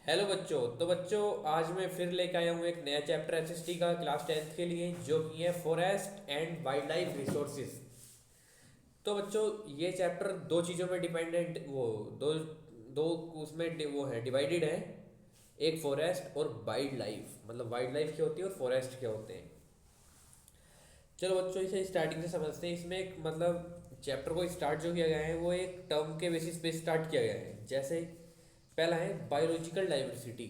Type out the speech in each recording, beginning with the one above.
Hello बच्चों। तो बच्चों, आज मैं फिर लेकर आया हूँ एक नया चैप्टर एसएसटी का क्लास 10th के लिए, जो कि है forest and wild life resources. तो बच्चों, ये चैप्टर दो चीज़ों में डिपेंडेंट वो दो दो उसमें वो है डिवाइडेड है। एक फॉरेस्ट और वाइल्ड लाइफ, मतलब वाइल्ड लाइफ क्या होती है और फॉरेस्ट क्या होते हैं। चलो बच्चों, इसे स्टार्टिंग से समझते हैं। इसमें एक मतलब चैप्टर को स्टार्ट जो किया गया है वो एक टर्म के बेसिस पे स्टार्ट किया गया है। जैसे पहला है बायोलॉजिकल डाइवर्सिटी।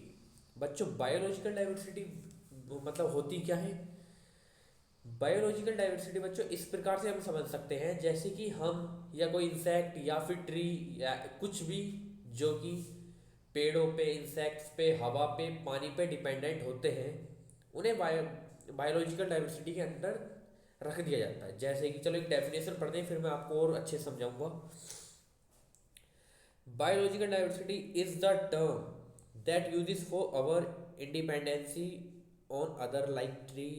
बच्चों, बायोलॉजिकल डाइवर्सिटी मतलब होती क्या है? बायोलॉजिकल डाइवर्सिटी बच्चों इस प्रकार से हम समझ सकते हैं, जैसे कि हम या कोई इंसेक्ट या फिर ट्री या कुछ भी जो कि पेड़ों पे, इंसेक्ट्स पे, हवा पे, पानी पे डिपेंडेंट होते हैं, उन्हें बायोलॉजिकल डाइवर्सिटी के अंदर रख दिया जाता है। जैसे कि चलो एक डेफिनेशन पढ़ते हैं, फिर मैं आपको और अच्छे से समझाऊंगा। Biological diversity is the term that uses for our independency on other like tree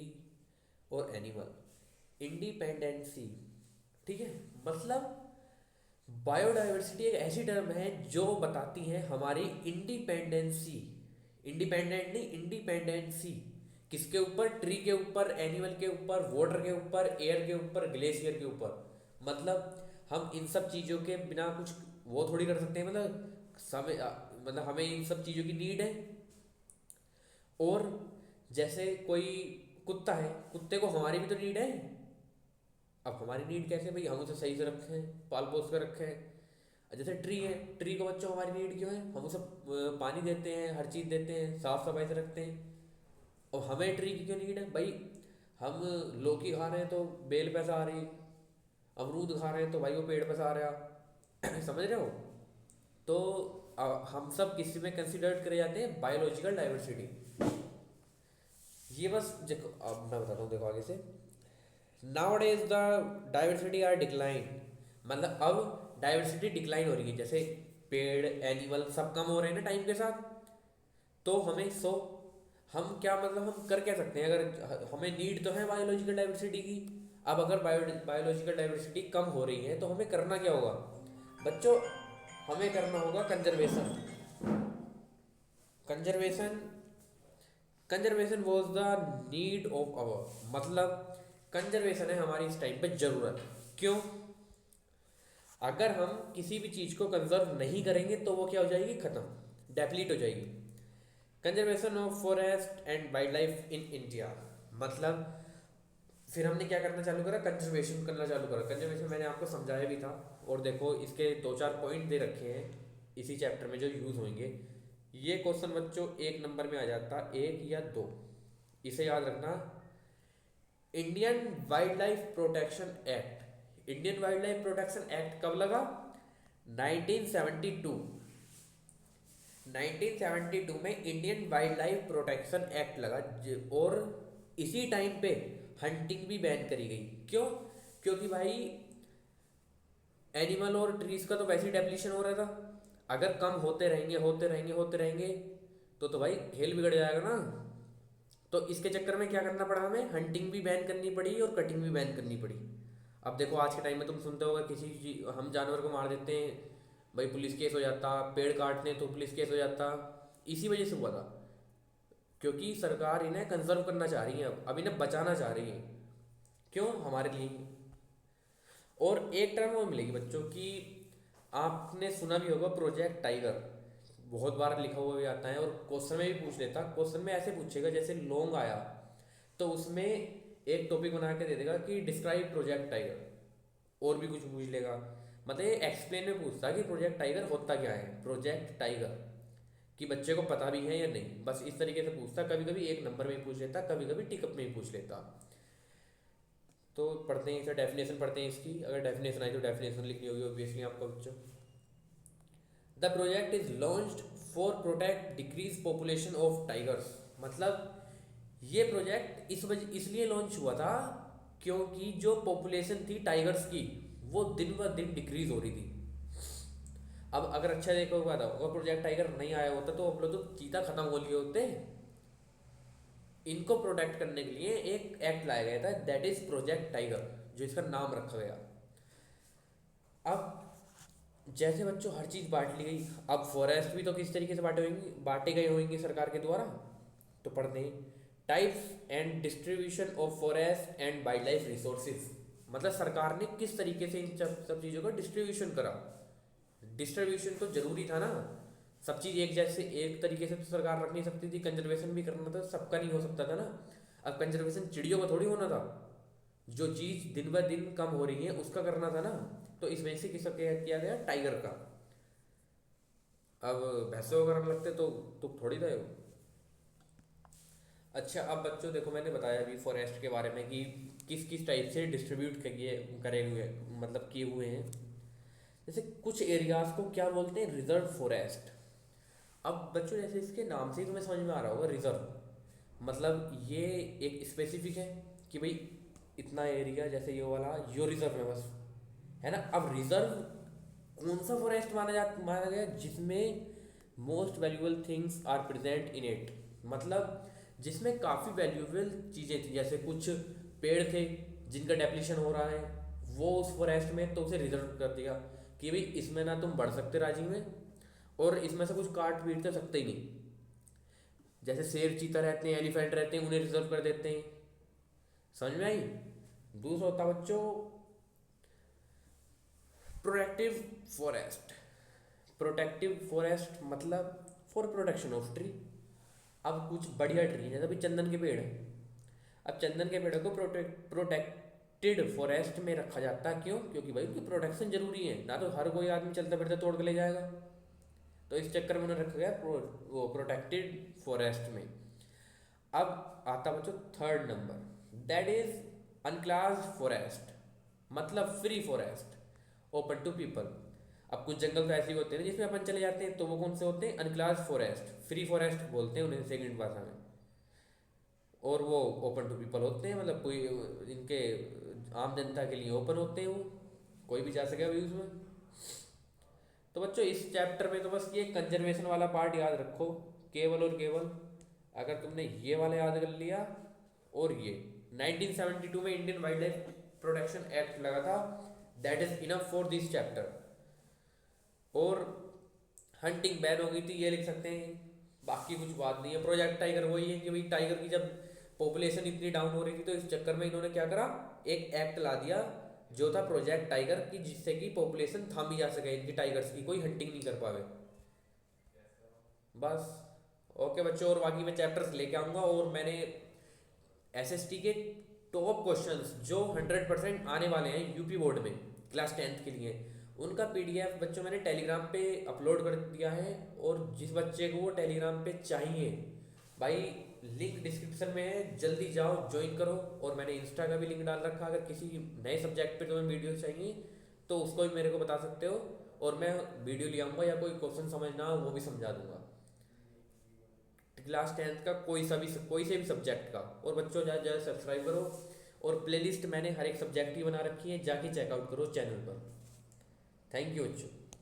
or animal. Independency, ठीक है, मतलब बायोडाइवर्सिटी एक ऐसी टर्म है जो बताती है हमारी इंडिपेंडेंसी। इंडिपेंडेंट नहीं, इंडिपेंडेंसी। किसके ऊपर? ट्री के ऊपर, एनिमल के ऊपर, वाटर के ऊपर, एयर के ऊपर, ग्लेशियर के ऊपर। मतलब हम इन सब चीज़ों के बिना कुछ वो थोड़ी कर सकते हैं। मतलब समय मतलब हमें इन सब चीज़ों की नीड है। और जैसे कोई कुत्ता है, कुत्ते को हमारी भी तो नीड है। अब हमारी नीड कैसे भाई? हम उसे सही से रखें, पाल पोस कर रखें। जैसे ट्री है, ट्री को बच्चों हमारी नीड क्यों है? हम उसे पानी देते हैं, हर चीज़ देते हैं, साफ सफाई से रखते हैं। और हमें ट्री की क्यों नीड है भाई? हम लौकी खा रहे हैं तो बेल पे से आ रही, अमरूद खा रहे हैं तो भाई वो पेड़ पे से आ रहा। समझ रहे हो? तो हम सब किसी में कंसिडर्ड करे जाते हैं बायोलॉजिकल डाइवर्सिटी। ये बस देखो, अब मैं बताता हूँ, देखो आगे से। Now days the diversity are decline, मतलब अब डाइवर्सिटी डिक्लाइन हो रही है। जैसे पेड़, एनिमल सब कम हो रहे हैं ना टाइम के साथ। तो हमें हम क्या मतलब हम कर क्या सकते हैं? अगर हमें नीड तो है बायोलॉजिकल डाइवर्सिटी की, अब अगर बायोलॉजिकल डाइवर्सिटी कम हो रही है तो हमें करना क्या होगा बच्चों? हमें करना होगा conservation. Conservation conservation was the need of our, मतलब कंजर्वेशन है हमारी इस टाइम पे जरूरत। क्यों? अगर हम किसी भी चीज को कंजर्व नहीं करेंगे तो वो क्या हो जाएगी? खत्म, डेप्लीट हो जाएगी। Conservation of forest and wild life in India, मतलब फिर हमने क्या करना चालू करा? कंजर्वेशन करना चालू करा। कंजर्वेशन मैंने आपको समझाया भी था। और देखो इसके दो चार पॉइंट दे रखे हैं इसी चैप्टर में जो यूज होंगे। ये क्वेश्चन बच्चों एक नंबर में आ जाता, एक या दो, इसे याद रखना। Indian wild life protection act. Indian wild life protection act कब लगा? 1972। 1972 में Indian wild life protection act लगा। और इसी टाइम पे हंटिंग भी बैन करी गई। क्यों? क्योंकि भाई एनिमल और ट्रीज का तो वैसे ही डेप्लीशन हो रहा था। अगर कम होते रहेंगे, होते रहेंगे, होते रहेंगे, तो भाई खेल बिगड़ जाएगा ना। तो इसके चक्कर में क्या करना पड़ा? हमें हंटिंग भी बैन करनी पड़ी और कटिंग भी बैन करनी पड़ी। अब देखो आज के टाइम में तुम सुनते होगा हम जानवर को मार देते हैं भाई पुलिस केस हो जाता, पेड़ काटते हैं तो पुलिस केस हो जाता। इसी वजह से हुआ था, क्योंकि सरकार इन्हें कंजर्व करना चाह रही है, अब इन्हें बचाना चाह रही है। क्यों? हमारे लिए। और एक टर्म और मिलेगी बच्चों की, आपने सुना भी होगा, प्रोजेक्ट टाइगर। बहुत बार लिखा हुआ भी आता है और क्वेश्चन में भी पूछ लेता। क्वेश्चन में ऐसे पूछेगा, जैसे लॉन्ग आया तो उसमें एक टॉपिक बना के दे देगा कि डिस्क्राइब प्रोजेक्ट टाइगर, और भी कुछ पूछ लेगा। मतलब ये एक्सप्लेन में पूछता कि प्रोजेक्ट टाइगर होता क्या है, प्रोजेक्ट टाइगर, कि बच्चे को पता भी है या नहीं। बस इस तरीके से पूछता। कभी कभी एक नंबर में ही पूछ लेता, कभी कभी टिकअप में ही पूछ लेता। तो पढ़ते हैं इसे, डेफिनेशन पढ़ते हैं इसकी। अगर डेफिनेशन आई तो डेफिनेशन लिखनी होगी ऑब्वियसली आपको बच्चों। The project is launched for protect decrease population of tigers, मतलब ये प्रोजेक्ट इस वजह इसलिए लॉन्च हुआ था क्योंकि जो पॉपुलेशन थी टाइगर्स की वो दिन ब दिन डिक्रीज हो रही थी। अब अगर अच्छा देखो हुआ था, अगर प्रोजेक्ट टाइगर नहीं आया होता तो हम लोग तो चीता खत्म हो लिए होते। इनको प्रोटेक्ट करने के लिए एक एक्ट लाया गया था, दैट इज प्रोजेक्ट टाइगर, जो इसका नाम रखा गया। अब जैसे बच्चों हर चीज़ बांट ली गई, अब फॉरेस्ट भी तो किस तरीके से बांटे गए होंगे सरकार के द्वारा। तो पढ़ते हैं, types and distribution of forest and wild life resources. मतलब सरकार ने किस तरीके से इन सब चीज़ों का डिस्ट्रीब्यूशन करा। डिस्ट्रीब्यूशन तो जरूरी था ना, सब चीज़ एक जैसे एक तरीके से तो सरकार रख नहीं सकती थी, कंजर्वेशन भी करना था, सबका नहीं हो सकता था ना। अब कंजर्वेशन चिड़ियों का थोड़ी होना था, जो चीज़ दिन ब दिन कम हो रही है उसका करना था ना। तो इस वजह से किसका किया गया, टाइगर का। अब भैंसों का करने लगते तो थोड़ी था वो। अच्छा अब बच्चों देखो, मैंने बताया अभी फॉरेस्ट के बारे में कि किस किस टाइप से डिस्ट्रीब्यूट करे हुए, मतलब किए हुए हैं। जैसे कुछ एरियाज को क्या बोलते हैं, रिजर्व फॉरेस्ट। अब बच्चों जैसे इसके नाम से ही तुम्हें समझ में आ रहा होगा, रिजर्व मतलब ये एक स्पेसिफिक है कि भाई इतना एरिया, जैसे ये वाला यो रिजर्व है बस, है ना। अब रिजर्व कौन सा फॉरेस्ट माना गया जिसमें most valuable things are present in it, मतलब जिसमें काफ़ी वैल्यूएबल चीज़ें थी, जैसे कुछ पेड़ थे जिनका डेप्लीशन हो रहा है वो उस फॉरेस्ट में, तो उसे रिजर्व कर दिया कि भाई इसमें ना तुम बढ़ सकते राजी में, और इसमें से कुछ काट पीट तो सकते ही नहीं। जैसे शेर चीता रहते हैं, एलिफेंट रहते हैं, उन्हें रिजर्व कर देते हैं। समझ में आई। दूसरा होता बच्चों प्रोटेक्टिव फॉरेस्ट। प्रोटेक्टिव फॉरेस्ट मतलब फॉर प्रोटेक्शन ऑफ ट्री। अब कुछ बढ़िया ट्री जैसे अभी चंदन के पेड़ हैं, अब चंदन के पेड़ को प्रोटेक्टेड फॉरेस्ट में रखा जाता है। क्यों? क्योंकि भाई उनकी प्रोटेक्शन जरूरी है ना, तो हर कोई आदमी चलता फिरता तोड़ के ले जाएगा। तो इस चक्कर में उन्हें रखा गया वो प्रोटेक्टेड फॉरेस्ट में। अब आता बच्चों third number, that is unclassed forest, मतलब free forest open to people. अब कुछ जंगल तो ऐसे ही होते हैं जिसमें अपन चले जाते हैं, तो वो कौन से होते हैं, अनक्लास्ड फॉरेस्ट, फ्री फॉरेस्ट बोलते हैं उन्हें सेकंड भाषा में। और वो ओपन टू पीपल होते हैं, मतलब कोई इनके आम जनता के लिए ओपन होते हैं, वो कोई भी जा सके अभी उसमें। तो बच्चों इस चैप्टर में तो बस ये कंजर्वेशन वाला पार्ट याद रखो, केवल और केवल। अगर तुमने ये वाला याद कर लिया, और ये 1972 में Indian wild life protection act लगा था, that is enough for this chapter. और हंटिंग बैन हो गई थी, ये लिख सकते हैं। बाकी कुछ बात नहीं है। प्रोजेक्ट टाइगर वही है कि भाई टाइगर की जब पॉपुलेशन इतनी डाउन हो रही थी, तो इस चक्कर में इन्होंने क्या करा, एक एक्ट ला दिया जो था प्रोजेक्ट टाइगर की, जिससे कि पॉपुलेशन थामी जा सके इनकी, टाइगर्स की कोई हंटिंग नहीं कर पावे। बस। ओके बच्चों, और बाकी मैं चैप्टर्स लेके आऊँगा, और मैंने एसएसटी के टॉप क्वेश्चंस जो 100% आने वाले हैं यूपी बोर्ड में क्लास 10th के लिए, उनका पीडीएफ बच्चों मैंने टेलीग्राम पे अपलोड कर दिया है। और जिस बच्चे को वो टेलीग्राम पे चाहिए भाई, लिंक डिस्क्रिप्शन में है, जल्दी जाओ ज्वाइन करो। और मैंने इंस्टा का भी लिंक डाल रखा, अगर किसी नए सब्जेक्ट पे तुम्हें वीडियो चाहिए तो उसको भी मेरे को बता सकते हो, और मैं वीडियो ले आऊँगा, या कोई क्वेश्चन समझना हो वो भी समझा दूंगा, क्लास 10th का कोई से भी सब्जेक्ट का। और बच्चों ज़्यादा ज़्यादा सब्सक्राइब करो, और प्लेलिस्ट मैंने हर एक सब्जेक्ट की बना रखी है, जाके चेकआउट करो चैनल पर। थैंक यू बच्चों।